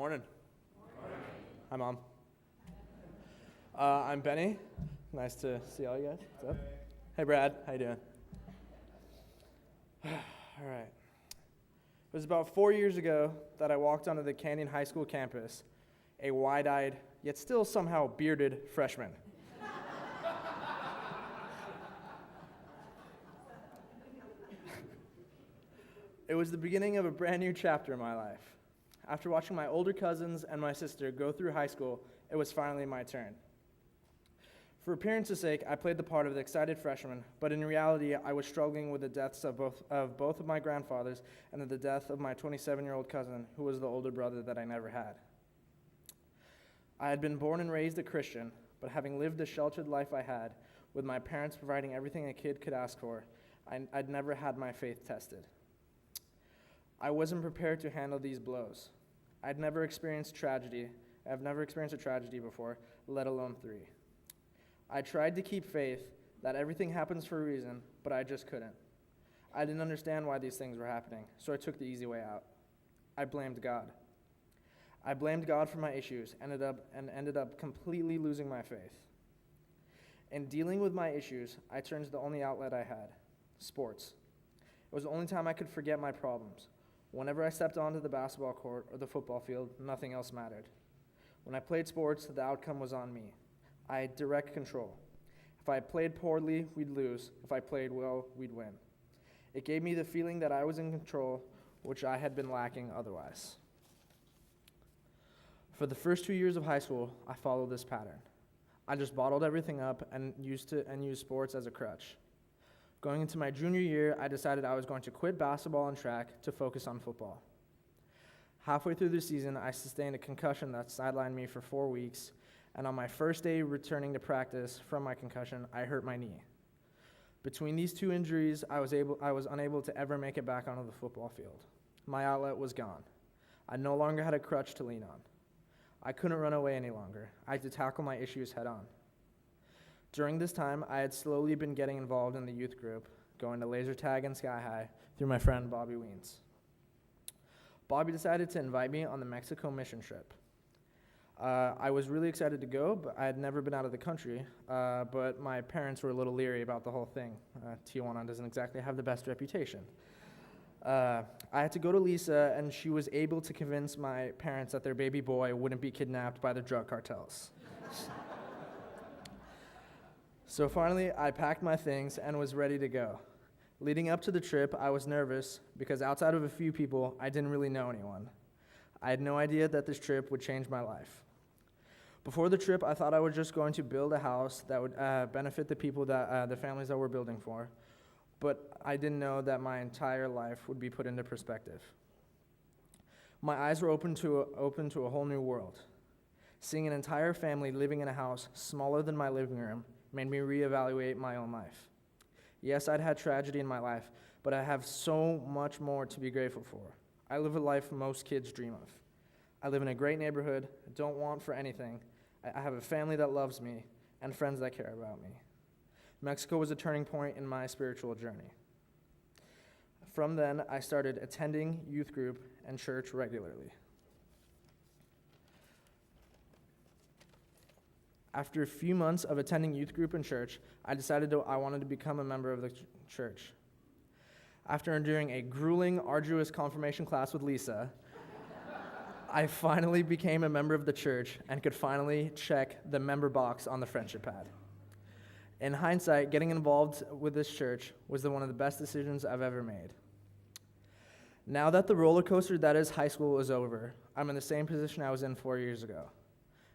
Morning. Hi, Mom. I'm Benny. Nice to see all you guys. What's up? Hey, Brad. How you doing? All right. It was about 4 years ago that I walked onto the Canyon High School campus, a wide-eyed, yet still somehow bearded freshman. It was the beginning of a brand new chapter in my life. After watching my older cousins and my sister go through high school, it was finally my turn. For appearance's sake, I played the part of the excited freshman, but in reality, I was struggling with the deaths of both of my grandfathers and the death of my 27-year-old cousin, who was the older brother that I never had. I had been born and raised a Christian, but having lived the sheltered life I had, with my parents providing everything a kid could ask for, I'd never had my faith tested. I wasn't prepared to handle these blows. I've never experienced a tragedy before, let alone 3. I tried to keep faith that everything happens for a reason, but I just couldn't. I didn't understand why these things were happening, so I took the easy way out. I blamed God. I blamed God for my issues and ended up completely losing my faith. In dealing with my issues, I turned to the only outlet I had, sports. It was the only time I could forget my problems. Whenever I stepped onto the basketball court or the football field, nothing else mattered. When I played sports, the outcome was on me. I had direct control. If I played poorly, we'd lose. If I played well, we'd win. It gave me the feeling that I was in control, which I had been lacking otherwise. For the first 2 years of high school, I followed this pattern. I just bottled everything up and used sports as a crutch. Going into my junior year, I decided I was going to quit basketball and track to focus on football. Halfway through the season, I sustained a concussion that sidelined me for 4 weeks, and on my first day returning to practice from my concussion, I hurt my knee. Between these 2 injuries, I was unable to ever make it back onto the football field. My outlet was gone. I no longer had a crutch to lean on. I couldn't run away any longer. I had to tackle my issues head on. During this time, I had slowly been getting involved in the youth group, going to laser tag and sky high through my friend Bobby Weens. Bobby decided to invite me on the Mexico mission trip. I was really excited to go, but I had never been out of the country, but my parents were a little leery about the whole thing. Tijuana doesn't exactly have the best reputation. I had to go to Lisa, and she was able to convince my parents that their baby boy wouldn't be kidnapped by the drug cartels. So finally, I packed my things and was ready to go. Leading up to the trip, I was nervous because outside of a few people, I didn't really know anyone. I had no idea that this trip would change my life. Before the trip, I thought I was just going to build a house that would benefit the people the families that we're building for, but I didn't know that my entire life would be put into perspective. My eyes were open to a whole new world. Seeing an entire family living in a house smaller than my living room made me reevaluate my own life. Yes, I'd had tragedy in my life, but I have so much more to be grateful for. I live a life most kids dream of. I live in a great neighborhood, don't want for anything. I have a family that loves me and friends that care about me. Mexico was a turning point in my spiritual journey. From then, I started attending youth group and church regularly. After a few months of attending youth group and church, I decided I wanted to become a member of the church. After enduring a grueling, arduous confirmation class with Lisa, I finally became a member of the church and could finally check the member box on the friendship pad. In hindsight, getting involved with this church was one of the best decisions I've ever made. Now that the roller coaster that is high school is over, I'm in the same position I was in 4 years ago.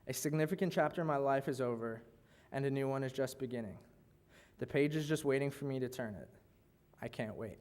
A significant chapter in my life is over, and a new one is just beginning. The page is just waiting for me to turn it. I can't wait.